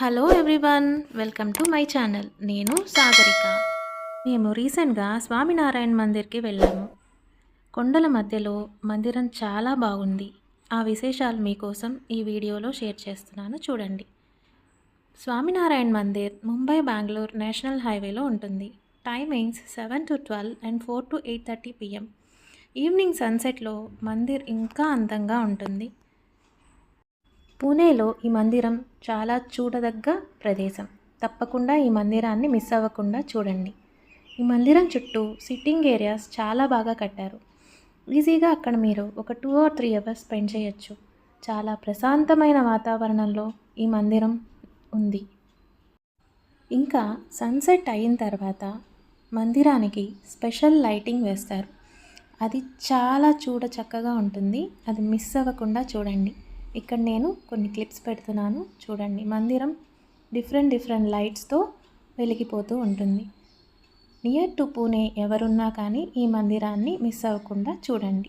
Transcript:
Hello everyone, welcome to my channel. నేను సాగరిక. మేము రీసెంట్గా స్వామినారాయణ మందిర్కి వెళ్ళాము. కొండల మధ్యలో మందిరం చాలా బాగుంది. ఆ విశేషాలు మీకోసం ఈ వీడియోలో షేర్ చేస్తున్నాను, చూడండి. స్వామినారాయణ మందిర్ ముంబై బెంగళూరు నేషనల్ హైవేలో ఉంటుంది. టైమింగ్స్ 7 to 12 అండ్ 4 to 8:30 PM. ఈవినింగ్ సన్సెట్లో మందిర్ ఇంకా అందంగా ఉంటుంది. పూణేలో ఈ మందిరం చాలా చూడదగ్గ ప్రదేశం. తప్పకుండా ఈ మందిరాన్ని మిస్ అవ్వకుండా చూడండి. ఈ మందిరం చుట్టూ సిట్టింగ్ ఏరియాస్ చాలా బాగా కట్టారు. ఈజీగా అక్కడ మీరు ఒక 2 or 3 hours స్పెండ్ చేయొచ్చు. చాలా ప్రశాంతమైన వాతావరణంలో ఈ మందిరం ఉంది. ఇంకా సన్సెట్ అయిన తర్వాత మందిరానికి స్పెషల్ లైటింగ్ వేస్తారు. అది చాలా చక్కగా ఉంటుంది. అది మిస్ అవ్వకుండా చూడండి. ఇక్కడ నేను కొన్ని క్లిప్స్ పెడుతున్నాను, చూడండి. మందిరం డిఫరెంట్ లైట్స్తో వెలిగిపోతూ ఉంటుంది. నియర్ టు పూణే ఎవరున్నా కానీ ఈ మందిరాన్ని మిస్ అవ్వకుండా చూడండి.